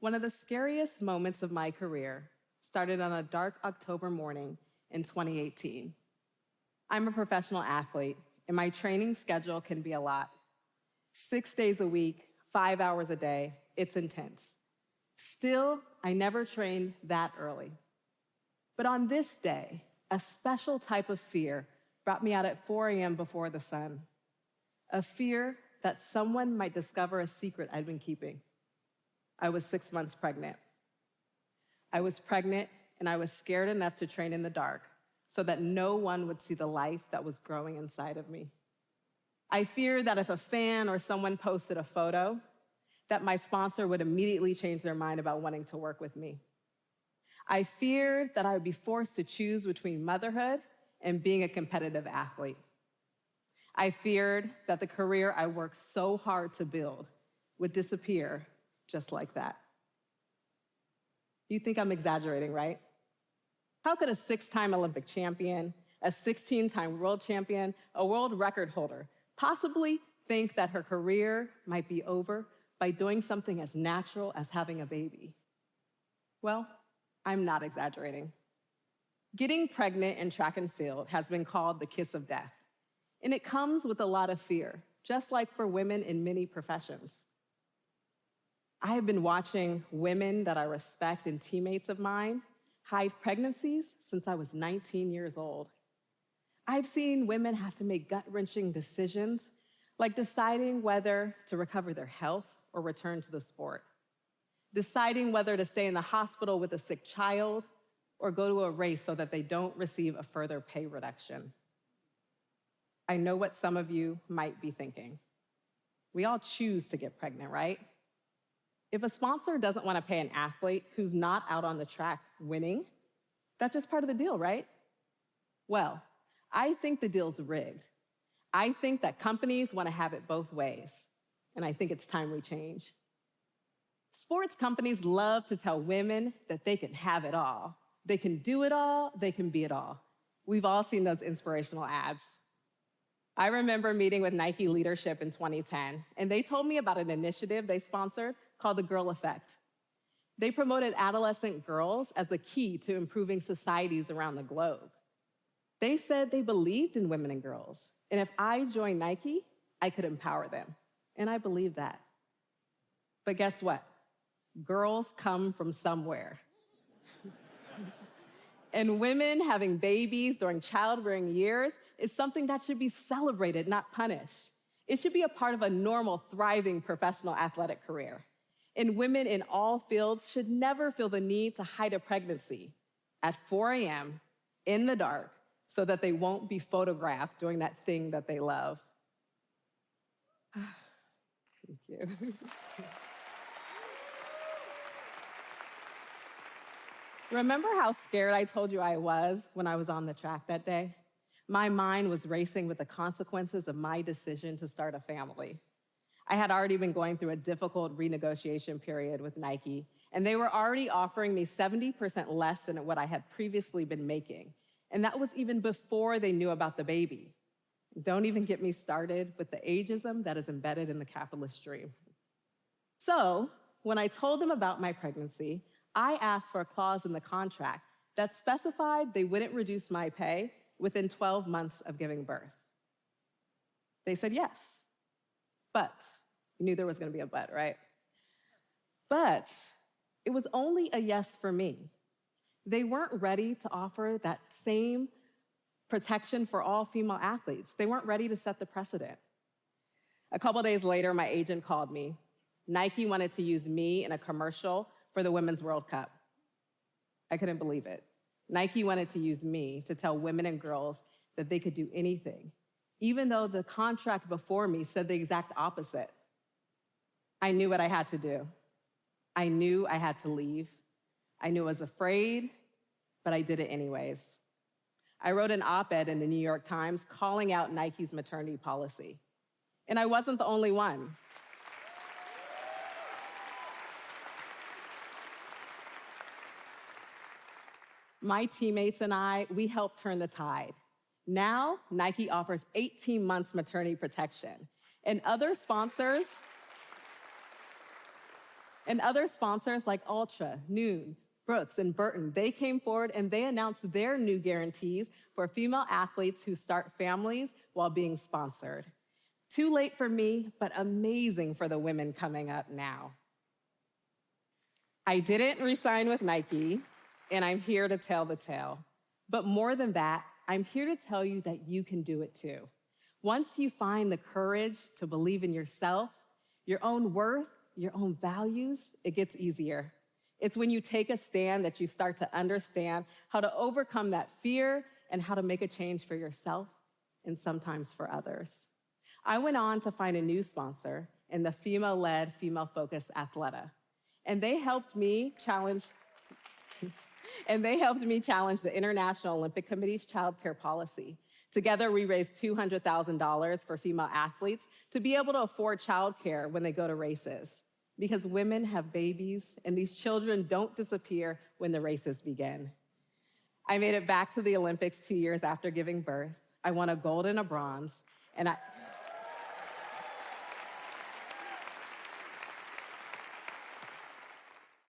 One of the scariest moments of my career started on a dark October morning in 2018. I'm a professional athlete, and my training schedule can be a lot. 6 days a week, 5 hours a day, it's intense. Still, I never trained that early. But on this day, a special type of fear brought me out at 4 a.m. before the sun. A fear that someone might discover a secret I'd been keeping. I was 6 months pregnant. I was pregnant, and I was scared enough to train in the dark so that no one would see the life that was growing inside of me. I feared that if a fan or someone posted a photo, that my sponsor would immediately change their mind about wanting to work with me. I feared that I would be forced to choose between motherhood and being a competitive athlete. I feared that the career I worked so hard to build would disappear just like that. You think I'm exaggerating, right? How could a 6-time Olympic champion, a 16-time world champion, a world record holder possibly think that her career might be over by doing something as natural as having a baby? Well, I'm not exaggerating. Getting pregnant in track and field has been called the kiss of death. And it comes with a lot of fear, just like for women in many professions. I have been watching women that I respect and teammates of mine hide pregnancies since I was 19 years old. I've seen women have to make gut-wrenching decisions, like deciding whether to recover their health or return to the sport, deciding whether to stay in the hospital with a sick child or go to a race so that they don't receive a further pay reduction. I know what some of you might be thinking. We all choose to get pregnant, right? If a sponsor doesn't want to pay an athlete who's not out on the track winning, that's just part of the deal, right? Well, I think the deal's rigged. I think that companies want to have it both ways, and I think it's time we change. Sports companies love to tell women that they can have it all. They can do it all, they can be it all. We've all seen those inspirational ads. I remember meeting with Nike leadership in 2010, and they told me about an initiative they sponsored called the Girl Effect. They promoted adolescent girls as the key to improving societies around the globe. They said they believed in women and girls, and if I joined Nike, I could empower them. And I believe that. But guess what? Girls come from somewhere. And women having babies during childbearing years is something that should be celebrated, not punished. It should be a part of a normal, thriving professional athletic career. And women in all fields should never feel the need to hide a pregnancy at 4 a.m. in the dark so that they won't be photographed doing that thing that they love. Thank you. Remember how scared I told you I was when I was on the track that day? My mind was racing with the consequences of my decision to start a family. I had already been going through a difficult renegotiation period with Nike, and they were already offering me 70% less than what I had previously been making. And that was even before they knew about the baby. Don't even get me started with the ageism that is embedded in the capitalist dream. So, when I told them about my pregnancy, I asked for a clause in the contract that specified they wouldn't reduce my pay within 12 months of giving birth. They said yes. But, you knew there was going to be a but, right? But it was only a yes for me. They weren't ready to offer that same protection for all female athletes. They weren't ready to set the precedent. A couple days later, my agent called me. Nike wanted to use me in a commercial for the Women's World Cup. I couldn't believe it. Nike wanted to use me to tell women and girls that they could do anything, even though the contract before me said the exact opposite. I knew what I had to do. I knew I had to leave. I knew I was afraid, but I did it anyways. I wrote an op-ed in the New York Times calling out Nike's maternity policy. And I wasn't the only one. My teammates and I, we helped turn the tide. Now, Nike offers 18 months maternity protection. And other sponsors And other sponsors like Ultra, Noon, Brooks, and Burton, they came forward and they announced their new guarantees for female athletes who start families while being sponsored. Too late for me, but amazing for the women coming up now. I didn't resign with Nike, and I'm here to tell the tale. But more than that, I'm here to tell you that you can do it too. Once you find the courage to believe in yourself, your own worth, your own values, it gets easier. It's when you take a stand that you start to understand how to overcome that fear and how to make a change for yourself and sometimes for others. I went on to find a new sponsor in the female-led, female-focused Athleta. And they helped me challenge the International Olympic Committee's child care policy. Together, we raised $200,000 for female athletes to be able to afford child care when they go to races. Because women have babies, and these children don't disappear when the races begin. I made it back to the Olympics 2 years after giving birth. I won a gold and a bronze, and